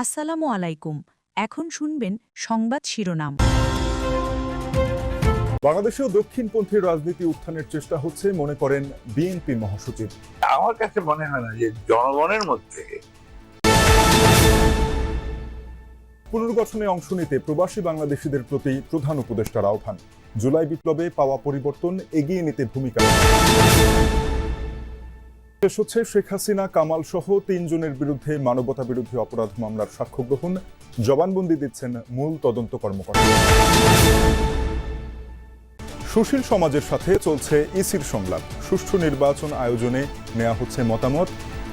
আসসালামু আলাইকুম। এখন শুনবেন সংবাদ শিরোনাম। বাংলাদেশেও দক্ষিণপন্থী রাজনীতি উত্থানের চেষ্টা হচ্ছে মনে করেন বিএনপি মহাসচিব। আমার কাছে মনে হয় না যে জনগণের মধ্যে পুনর্গঠনে অংশ নিতে প্রবাসী বাংলাদেশিদের প্রতি প্রধান উপদেষ্টার আহ্বান। জুলাই বিপ্লবে পাওয়া পরিবর্তন এগিয়ে নিতে ভূমিকা। শেষ হচ্ছে শেখ হাসিনা কামাল সহ ৩ জনের বিরুদ্ধে মানবতা বিরোধী অপরাধ মামলার সাক্ষ্য গ্রহণ, জবানবন্দি দিচ্ছেন মূল তদন্ত কর্মকর্তা। সুশীল সমাজের সাথে চলছে ইসির সংলাপ। সুষ্ঠু নির্বাচন আয়োজনে নেওয়া হচ্ছে মতামত।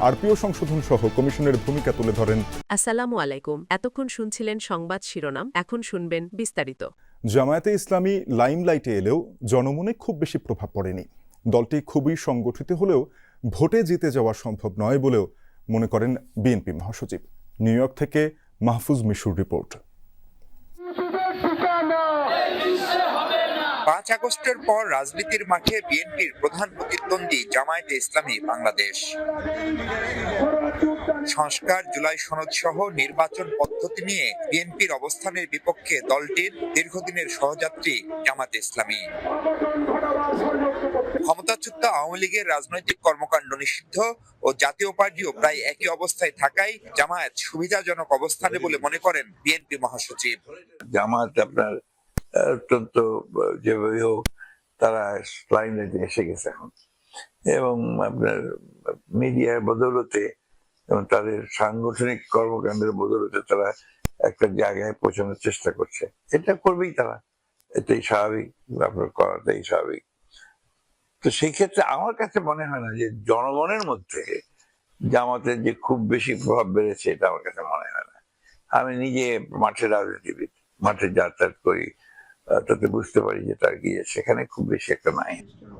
আরপিও সংশোধন সহ কমিশনের ভূমিকা তুলে ধরেন। আসসালামু আলাইকুম। এতক্ষণ শুনছিলেন সংবাদ শিরোনাম, এখন শুনবেন বিস্তারিত। জামায়াতে ইসলামী লাইমলাইটে এলেও জনমনে খুব বেশি প্রভাব পড়েনি। দলটি খুবই সংগঠিত হলেও ভোটে জিতে যাওয়া সম্ভব নয় বলেও মনে করেন বিএনপি মহাসচিব। নিউ ইয়র্ক থেকে মাহফুজ মিশুর রিপোর্ট। ৫ আগস্টের পর রাজনীতির মাঠে বিএনপির প্রধান প্রতিদ্বন্দ্বী জামায়াতে ইসলামী বাংলাদেশ। সংস্কার, জুলাই সনদ সহ নির্বাচন পদ্ধতি নিয়ে বিএনপির অবস্থানের বিপক্ষে দলটির দীর্ঘদিনের সহযাত্রী জামায়াতে ইসলামী। ক্ষমতাচ্যুত আওয়ামী লীগের রাজনৈতিক কর্মকাণ্ড নিষিদ্ধ ও জাতীয় পার্টিও প্রায় একই অবস্থায় থাকায় জামায়াত সুবিধাজনক অবস্থানে বলে মনে করেন বিএনপি মহাসচিব। জামাত আপনার অত্যন্ত যেভাবে হোক তারা লাইমলাইটে এসে গেছে এখন, এবং আপনার মিডিয়ার বদৌলতে এবং তাদের সাংগঠনিক কর্মকাণ্ডের বদৌলতে তারা একটা জায়গায় পৌঁছানোর চেষ্টা করছে। এটা করবেই তারা, এটাই স্বাভাবিক, আপনার করাটাই স্বাভাবিক। তো সেই ক্ষেত্রে আমার কাছে মনে হয় না যে জনগণের মধ্যে জামাতের যে খুব বেশি প্রভাব বেড়েছে, এটা আমার কাছে মনে হয় না। আমি নিজে মাঠের রাজনীতিবিদ, মাঠে যাতায়াত করি, তাতে বুঝতে পারি যে তার গিয়ে সেখানে খুব বেশি একটা নাই।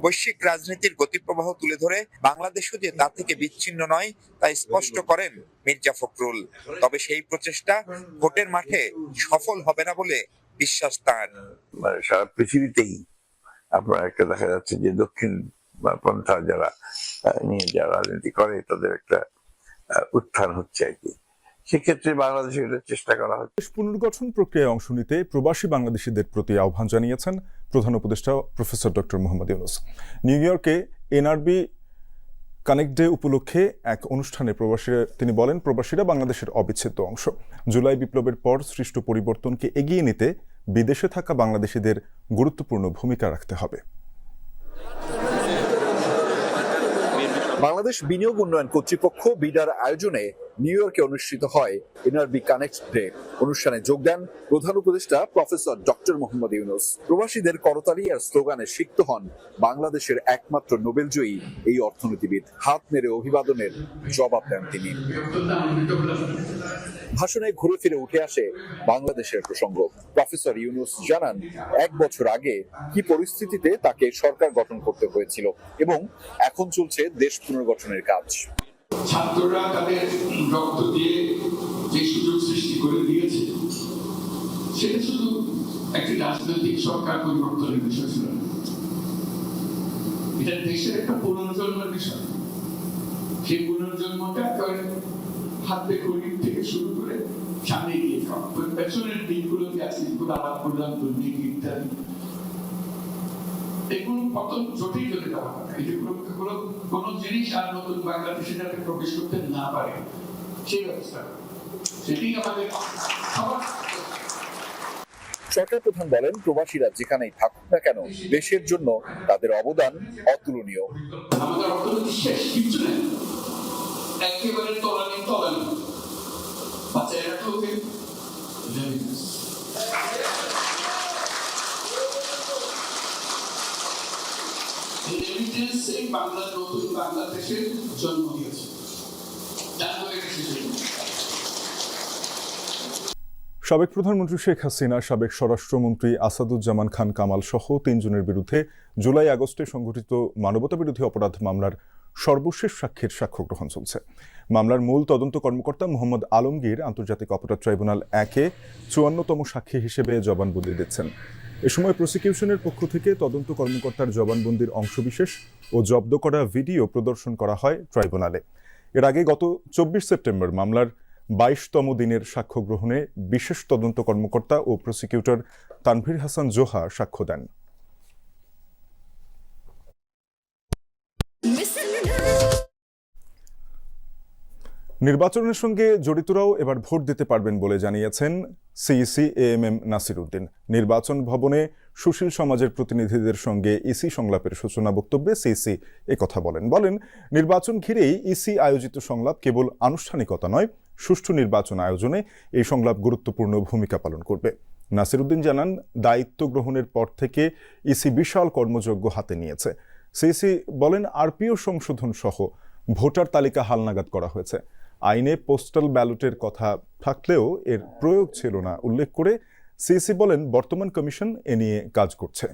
বৈশ্বিক রাজনীতির গতিপ্রবাহ তুলে ধরে বাংলাদেশও যে তা থেকে বিচ্ছিন্ন নয় তা স্পষ্ট করেন মির্জা ফখরুল। তবে সেই প্রচেষ্টা ভোটের মাঠে সফল হবে না বলে বিশ্বাস তার। সারা পৃথিবীতেই আপনার একটা দেখা যাচ্ছে যে দক্ষিণ পন্থা যারা নিয়ে যারা রাজনীতি করে তাদের একটা উত্থান হচ্ছে আর কি। সেক্ষেত্রে বাংলাদেশে এটা চেষ্টা করা হচ্ছে। দেশ পুনর্গঠন প্রক্রিয়ায় অংশ নিতে প্রবাসী বাংলাদেশিদের প্রতি আহ্বান জানিয়েছেন প্রধান উপদেষ্টা professor doctor Mohammad Yunus. New ইয়র্কে এনআরবি কানেক্ট ডে উপলক্ষে এক অনুষ্ঠানে তিনি বলেন, প্রবাসীরা বাংলাদেশের অবিচ্ছেদ্য অংশ। জুলাই বিপ্লবের পর সৃষ্ট পরিবর্তনকে এগিয়ে নিতে বিদেশে থাকা বাংলাদেশিদের গুরুত্বপূর্ণ ভূমিকা রাখতে হবে। বাংলাদেশ বিনিয়োগ উন্নয়ন কর্তৃপক্ষ বিডার আয়োজনে নিউ ইয়র্কে অনুষ্ঠিত হয় এনআরবি কানেক্ট ডে। অনুষ্ঠানে যোগ দেন প্রধান উপদেষ্টা প্রফেসর ডক্টর মোহাম্মদ ইউনূস। প্রবাসীদের করতালি আর স্লোগানে সিক্ত হন বাংলাদেশের একমাত্র নোবেলজয়ী এই অর্থনীতিবিদ। হাত নেড়ে অভিবাদনের জবাব দেন তিনি। ভাষণে ঘুরে ফিরে উঠে আসে বাংলাদেশের প্রসঙ্গ। প্রফেসর ইউনূস জানান, 1 বছর আগে কি পরিস্থিতিতে তাকে সরকার গঠন করতে হয়েছিল এবং এখন চলছে দেশ পুনর্গঠনের কাজ। ছাত্ররা তাদের রক্ত দিয়ে যে সুযোগ সৃষ্টি করে দিয়েছে, সেটা শুধু একটি রাজনৈতিক সরকার পরিবর্তনের বিষয় ছিল না, এটা দেশের একটা পুনর্জন্মের বিষয়। সেই পুনর্জন্মটা হাতে খড়ি থেকে শুরু করে সামনে গিয়ে পেছনের দিকগুলোকে আজকে আলাপ করলাম, দুর্নীতি ইত্যাদি, এগুলো কত জটিল হতে যাওয়া হয়। এগুলো কোন জিনিস আর নতুন বাংলাদেশে যাতে প্রবেশ করতে না পারে সেই ব্যবস্থা, সেটি আমাদের সরকার প্রধান বলেন, প্রবাসীরা যেখানেই থাকুক না কেন দেশের জন্য তাদের অবদান অতুলনীয়। আমাদের অর্থনীতি শেষ, কিছু নেই, একেবারে তলানি বাচ্চারা রাখা ওকে বাংলার নতুন বাংলাদেশের জন্ম দিয়েছে। সাবেক প্রধানমন্ত্রী শেখ হাসিনা, সাবেক স্বরাষ্ট্রমন্ত্রী আসাদুজ্জামান খান কামাল সহ 3 জনের বিরুদ্ধে জুলাই আগস্টে সংঘটিত মানবতা বিরোধী অপরাধ মামলার সর্বশেষ সাক্ষীর সাক্ষ্য গ্রহণ চলছে। মামলার মূল তদন্ত কর্মকর্তা মোহাম্মদ আলমগীর আন্তর্জাতিক অপরাধ ট্রাইব্যুনাল 1-এ 54তম সাক্ষী হিসেবে জবানবন্দি দিচ্ছেন। এ সময় প্রসিকিউশনের পক্ষ থেকে তদন্ত কর্মকর্তার জবানবন্দির অংশবিশেষ ও জব্দ করা ভিডিও প্রদর্শন করা হয় ট্রাইব্যুনালে। এর আগে গত 24 সেপ্টেম্বর মামলার 22তম দিনের সাক্ষ্য গ্রহণে বিশেষ তদন্ত কর্মকর্তা ও প্রসিকিউটর তানভীর হাসান জোহা সাক্ষ্য দেন। নির্বাচনের সঙ্গে জড়িতরাও এবার ভোট দিতে পারবেন বলে জানিয়েছেন সিইসি এএমএম নাসির উদ্দিন। নির্বাচন ভবনে সুশীল সমাজের প্রতিনিধিদের সঙ্গে ইসি সংলাপের সূচনা বক্তব্যে সিইসি একথা বলেন নির্বাচন ঘিরেই ইসি আয়োজিত সংলাপ কেবল আনুষ্ঠানিকতা নয়, সুষ্ঠু নির্বাচন আয়োজনে এই সংলাপ গুরুত্বপূর্ণ ভূমিকা পালন করবে। নাসির উদ্দিন জানান, দায়িত্ব গ্রহণের পর থেকে ইসি বিশাল কর্মযজ্ঞ হাতে নিয়েছে। সিইসি বলেন, আরপিও সংশোধন সহ ভোটার তালিকা হালনাগাদ করা হয়েছে। আইনে পোস্টাল ব্যালটের কথা থাকলেও এর প্রয়োগ ছিল না উল্লেখ করে সিইসি বলেন, বর্তমান কমিশন এ নিয়ে কাজ করছে।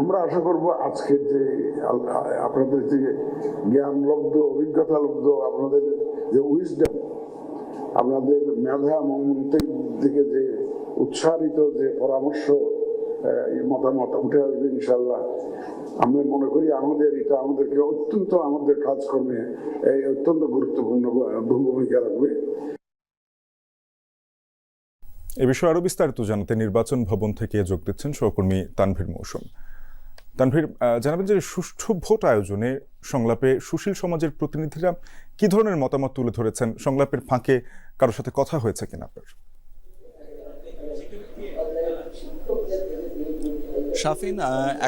আমরা আশা করব আজকের যে আপনাদের যে জ্ঞানলব্ধ, অভিজ্ঞতালব্ধ, আপনাদের যে উইজডম, আপনাদের মেধা মন্ত্রের দিকে যে উৎসাহিত যে পরামর্শ, মতামত উঠে আসবে ইনশাল্লাহ। আমরা মনে করি এটা আমাদেরকে অত্যন্ত, আমাদের কাজকর্মে অত্যন্ত গুরুত্বপূর্ণ ভূমিকা রাখবে। এ বিষয়ে আরো বিস্তারিত জানাতে নির্বাচন ভবন থেকে যোগ দিচ্ছেন সহকর্মী তানভীর মৌসুম। তানভীর, জানাবেন যে সুষ্ঠু ভোট আয়োজনে সংলাপে সুশীল সমাজের প্রতিনিধিরা কি ধরনের মতামত তুলে ধরেছেন? সংলাপের ফাঁকে কারোর সাথে কথা হয়েছে কিনা আপনার? শাফিন,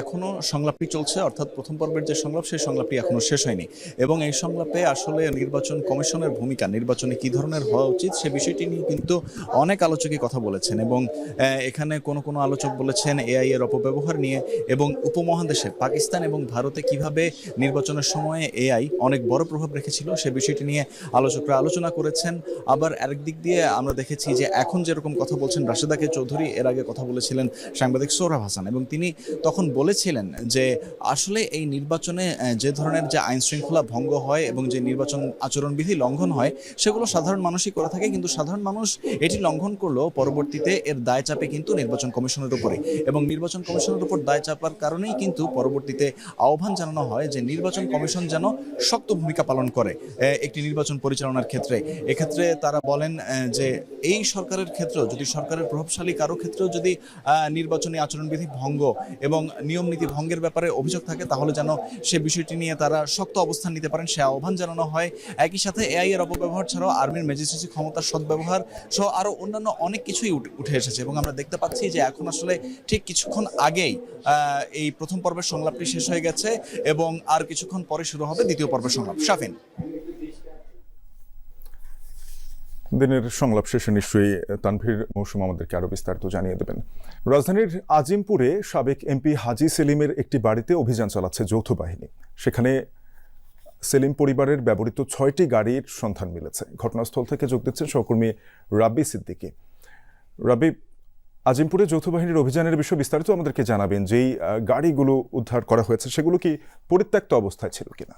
এখনো সংলাপটি চলছে, অর্থাৎ প্রথম পর্বের যে সংলাপ সেই সংলাপটি এখনো শেষ হয়নি এবং এই সংলাপে আসলে নির্বাচন কমিশনের ভূমিকা, নির্বাচনে কি ধরনের হওয়া উচিত সে বিষয়টি নিয়ে কিন্তু অনেক আলোচকই কথা বলেছেন এবং এখানে কোনো আলোচক বলেছেন এআই এর অপব্যবহার নিয়ে এবং উপমহাদেশে পাকিস্তান এবং ভারতে কিভাবে নির্বাচনের সময়ে এআই অনেক বড় প্রভাব রেখেছিল সে বিষয়টি নিয়ে আলোচকরা আলোচনা করেছেন। আবার আরেক দিক দিয়ে আমরা দেখেছি যে এখন যেরকম কথা বলছেন রাশেদা কে চৌধুরী, এর আগে কথা বলেছিলেন সাংবাদিক সোহরাব হাসান এবং তিনি তখন বলেছিলেন যে আসলে এই নির্বাচনে যে ধরনের যে আইন শৃঙ্খলা ভঙ্গ হয় এবং যে নির্বাচন আচরণবিধি লঙ্ঘন হয় সেগুলো সাধারণ মানুষই করে থাকে, কিন্তু সাধারণ মানুষ এটি লঙ্ঘন করলেও পরবর্তীতে এর দায় চাপে কিন্তু নির্বাচন কমিশনের উপরে এবং নির্বাচন কমিশনের উপর দায় চাপার কারণেই কিন্তু পরবর্তীতে আহ্বান জানানো হয় যে নির্বাচন কমিশন যেন শক্ত ভূমিকা পালন করে একটি নির্বাচন পরিচালনার ক্ষেত্রে। এক্ষেত্রে তারা বলেন যে এই সরকারের ক্ষেত্রেও যদি সরকারের প্রভাবশালী কারো ক্ষেত্রেও যদি নির্বাচনী আচরণবিধি ভঙ্গ এবং নিয়ম নীতি ভঙ্গের ব্যাপারে অভিযোগ থাকে তাহলে যেন সে বিষয়টি নিয়ে তারা শক্ত অবস্থান নিতে পারেন সে আহ্বান জানানো হয়। একই সাথে এআই এর অপব্যবহার ছাড়াও আর্মির ম্যাজিস্ট্রেসি ক্ষমতার সদ্ব্যবহার সহ আরো অন্যান্য অনেক কিছুই উঠে এসেছে এবং আমরা দেখতে পাচ্ছি যে এখন আসলে ঠিক কিছুক্ষণ আগেই এই প্রথম পর্বের সংলাপটি শেষ হয়ে গেছে এবং আর কিছুক্ষণ পরে শুরু হবে দ্বিতীয় পর্বের সংলাপ। শাফিন, দিনের সংলাপ শেষে নিশ্চয়ই তানভীর মৌসুম আমাদেরকে আরো বিস্তারিত জানিয়ে দেবেন। রাজধানীর আজিমপুরে সাবেক এমপি হাজি সেলিমের একটি বাড়িতে অভিযান চালাচ্ছে যৌথ বাহিনী। সেখানে সেলিম পরিবারের ব্যবহৃত 6টি গাড়ির সন্ধান মিলেছে। ঘটনাস্থল থেকে যোগ দিচ্ছেন সহকর্মী রাব্বি সিদ্দিকী। রাব্বি, আজিমপুরে যৌথ বাহিনীর অভিযানের বিষয়ে বিস্তারিত আমাদেরকে জানাবেন। যেই গাড়িগুলো উদ্ধার করা হয়েছে সেগুলো কি পরিত্যক্ত অবস্থায় ছিল কিনা?